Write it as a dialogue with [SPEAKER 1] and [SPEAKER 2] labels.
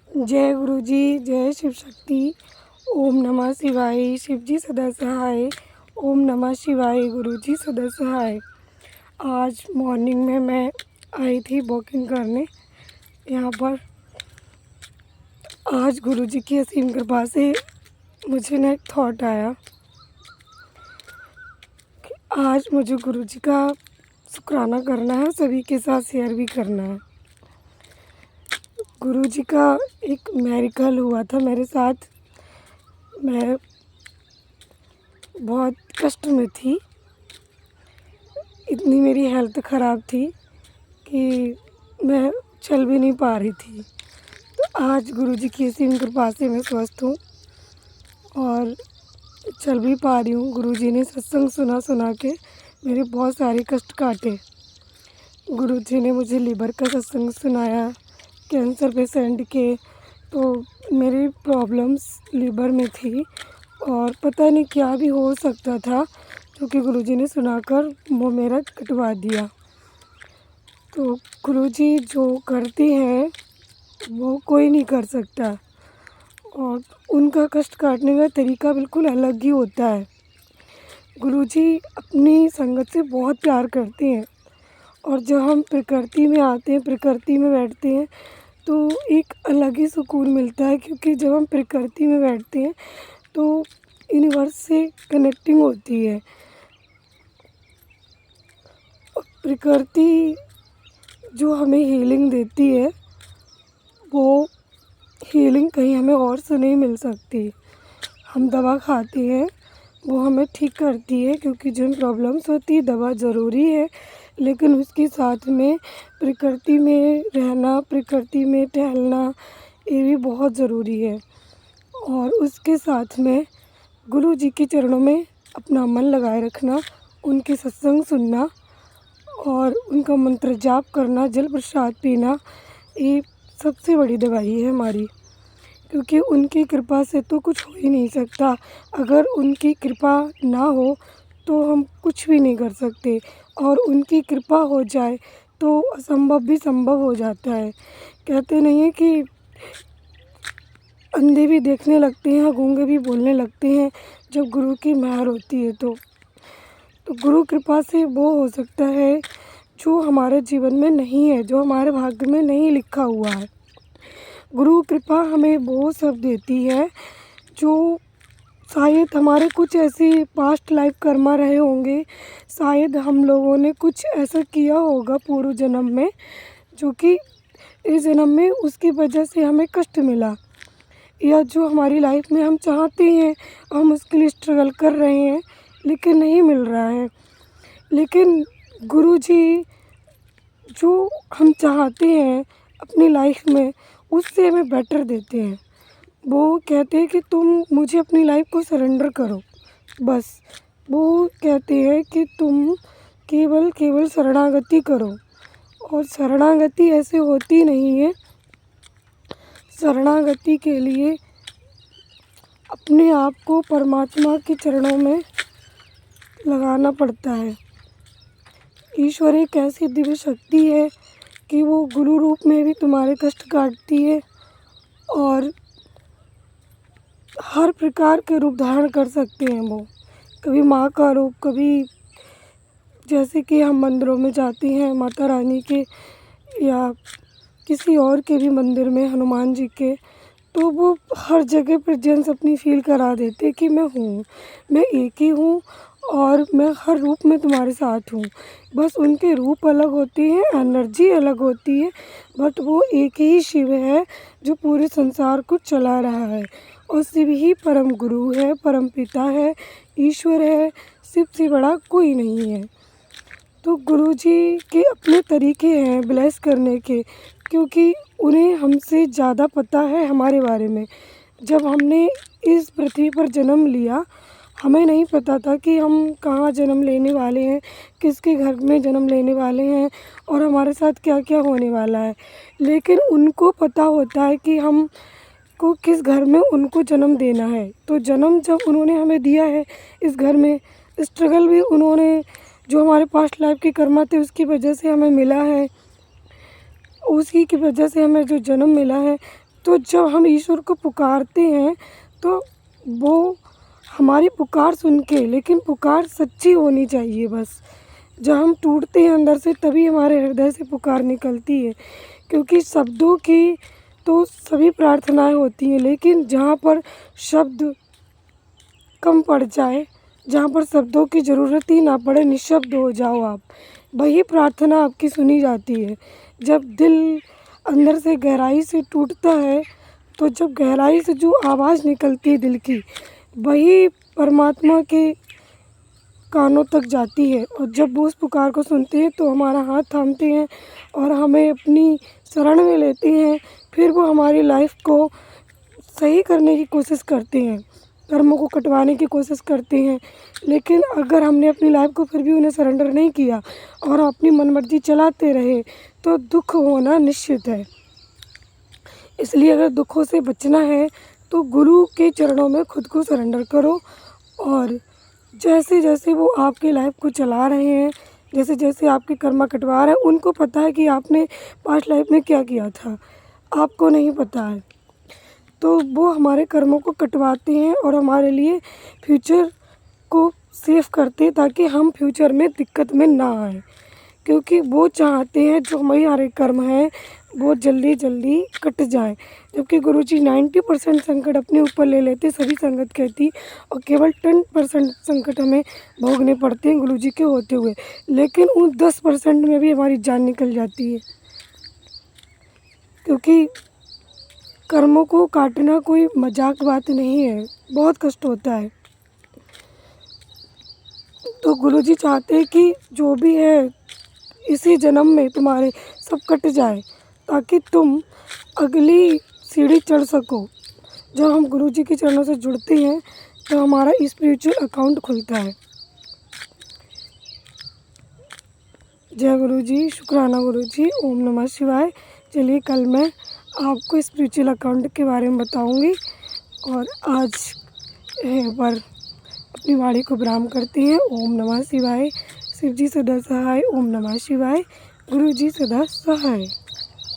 [SPEAKER 1] जय गुरु जी, जय शिव शक्ति। ओम नमः शिवाय। शिव जी सदा सहाय। ओम नमः शिवाय। गुरु जी सदा सहाय। आज मॉर्निंग में मैं आई थी वॉकिंग करने यहाँ पर। आज गुरु जी की असीम कृपा से मुझे ना एक थॉट आया कि आज मुझे गुरु जी का शुक्राना करना है, सभी के साथ शेयर भी करना है। गुरु जी का एक मिरेकल हुआ था मेरे साथ। मैं बहुत कष्ट में थी, इतनी मेरी हेल्थ ख़राब थी कि मैं चल भी नहीं पा रही थी। तो आज गुरु जी की असीम कृपा से मैं स्वस्थ हूँ और चल भी पा रही हूँ। गुरु जी ने सत्संग सुना के मेरे बहुत सारे कष्ट काटे। गुरु जी ने मुझे लीवर का सत्संग सुनाया, कैंसर पेशेंट के। तो मेरी प्रॉब्लम्स लीवर में थी और पता नहीं क्या भी हो सकता था, क्योंकि गुरुजी ने सुनाकर वो मेरा कटवा दिया। तो गुरुजी जो करते हैं वो कोई नहीं कर सकता और उनका कष्ट काटने का तरीका बिल्कुल अलग ही होता है। गुरुजी अपनी संगत से बहुत प्यार करते हैं और जब हम प्रकृति में आते हैं, प्रकृति में बैठते हैं तो एक अलग ही सुकून मिलता है, क्योंकि जब हम प्रकृति में बैठते हैं तो यूनिवर्स से कनेक्टिंग होती है। प्रकृति जो हमें हीलिंग देती है वो हीलिंग कहीं हमें और से नहीं मिल सकती। हम दवा खाते हैं, वो हमें ठीक करती है, क्योंकि जिन प्रॉब्लम्स होती है दवा ज़रूरी है, लेकिन उसके साथ में प्रकृति में रहना, प्रकृति में टहलना ये भी बहुत ज़रूरी है। और उसके साथ में गुरु जी के चरणों में अपना मन लगाए रखना, उनके सत्संग सुनना और उनका मंत्र जाप करना, जल प्रसाद पीना, ये सबसे बड़ी दवाई है हमारी। क्योंकि उनकी कृपा से तो कुछ हो ही नहीं सकता। अगर उनकी कृपा ना हो तो हम कुछ भी नहीं कर सकते, और उनकी कृपा हो जाए तो असंभव भी संभव हो जाता है। कहते नहीं है कि अंधे भी देखने लगते हैं, गूंगे भी बोलने लगते हैं जब गुरु की मेहर होती है। तो गुरु कृपा से वो हो सकता है जो हमारे जीवन में नहीं है, जो हमारे भाग्य में नहीं लिखा हुआ है। गुरु कृपा हमें वो सब देती है जो शायद हमारे कुछ ऐसी पास्ट लाइफ कर्मा रहे होंगे, शायद हम लोगों ने कुछ ऐसा किया होगा पूर्व जन्म में, जो कि इस जन्म में उसकी वजह से हमें कष्ट मिला, या जो हमारी लाइफ में हम चाहते हैं, हम उसके लिए स्ट्रगल कर रहे हैं लेकिन नहीं मिल रहा है। लेकिन गुरुजी जो हम चाहते हैं अपनी लाइफ में उससे हमें बेटर देते हैं। वो कहते हैं कि तुम मुझे अपनी लाइफ को सरेंडर करो, बस। वो कहते हैं कि तुम केवल शरणागति करो, और शरणागति ऐसे होती नहीं है। शरणागति के लिए अपने आप को परमात्मा के चरणों में लगाना पड़ता है। ईश्वर एक ऐसी दिव्य शक्ति है कि वो गुरु रूप में भी तुम्हारे कष्ट काटती है और हर प्रकार के रूप धारण कर सकते हैं वो। कभी माँ का रूप, कभी जैसे कि हम मंदिरों में जाते हैं माता रानी के या किसी और के भी मंदिर में, हनुमान जी के, तो वो हर जगह प्रेजेंस अपनी फील करा देते कि मैं हूँ, मैं एक ही हूँ और मैं हर रूप में तुम्हारे साथ हूँ। बस उनके रूप अलग होते हैं, एनर्जी अलग होती है, बट वो एक ही शिव है जो पूरे संसार को चला रहा है। और शिव ही परम गुरु है, परम पिता है, ईश्वर है। शिव से बड़ा कोई नहीं है। तो गुरुजी के अपने तरीके हैं ब्लेस करने के, क्योंकि उन्हें हमसे ज़्यादा पता है हमारे बारे में। जब हमने इस पृथ्वी पर जन्म लिया, हमें नहीं पता था कि हम कहाँ जन्म लेने वाले हैं, किसके घर में जन्म लेने वाले हैं और हमारे साथ क्या क्या होने वाला है। लेकिन उनको पता होता है कि हम को किस घर में उनको जन्म देना है। तो जन्म जब उन्होंने हमें दिया है इस घर में, स्ट्रगल भी उन्होंने, जो हमारे पास्ट लाइफ के कर्मा थे उसकी वजह से हमें मिला है, उसी की वजह से हमें जो जन्म मिला है। तो जब हम ईश्वर को पुकारते हैं तो वो हमारी पुकार सुन के, लेकिन पुकार सच्ची होनी चाहिए बस। जब हम टूटते हैं अंदर से तभी हमारे हृदय से पुकार निकलती है, क्योंकि शब्दों की तो सभी प्रार्थनाएं होती हैं, लेकिन जहाँ पर शब्द कम पड़ जाए, जहाँ पर शब्दों की ज़रूरत ही ना पड़े, निःशब्द हो जाओ आप, वही प्रार्थना आपकी सुनी जाती है। जब दिल अंदर से गहराई से टूटता है, तो जब गहराई से जो आवाज़ निकलती है दिल की, वही परमात्मा के कानों तक जाती है। और जब वो उस पुकार को सुनते हैं तो हमारा हाथ थामते हैं और हमें अपनी शरण में लेते हैं। फिर वो हमारी लाइफ को सही करने की कोशिश करते हैं, कर्मों को कटवाने की कोशिश करते हैं। लेकिन अगर हमने अपनी लाइफ को फिर भी उन्हें सरेंडर नहीं किया और अपनी मनमर्जी चलाते रहे तो दुख होना निश्चित है। इसलिए अगर दुखों से बचना है तो गुरु के चरणों में खुद को सरेंडर करो, और जैसे जैसे वो आपकी लाइफ को चला रहे हैं, जैसे जैसे आपके कर्मा कटवा रहे हैं, उनको पता है कि आपने पास्ट लाइफ में क्या किया था, आपको नहीं पता है। तो वो हमारे कर्मों को कटवाते हैं और हमारे लिए फ्यूचर को सेव करते हैं, ताकि हम फ्यूचर में दिक्कत में ना आए। क्योंकि वो चाहते हैं जो हमारे कर्म हैं वो जल्दी जल्दी कट जाएं। जबकि गुरुजी 90% संकट अपने ऊपर ले लेते, सभी संगत कहती, और केवल 10% संकट हमें भोगने पड़ते हैं गुरुजी के होते हुए। लेकिन उन 10% में भी हमारी जान निकल जाती है, क्योंकि कर्मों को काटना कोई मजाक बात नहीं है, बहुत कष्ट होता है। तो गुरुजी चाहते हैं कि जो भी है इसी जन्म में तुम्हारे सब कट जाए, ताकि तुम अगली सीढ़ी चढ़ सको। जब हम गुरुजी के चरणों से जुड़ते हैं तो हमारा स्पिरिचुअल अकाउंट खुलता है। जय गुरुजी, शुक्राना गुरुजी, ओम नमः शिवाय। चलिए कल मैं आपको स्पिरिचुअल अकाउंट के बारे में बताऊंगी, और आज यहाँ पर अपनी वाणी को विराम करते हैं। ओम नमः शिवाय। शिव जी सदा सहाय। ओम नमः शिवाय। गुरु जी सदा सहाय।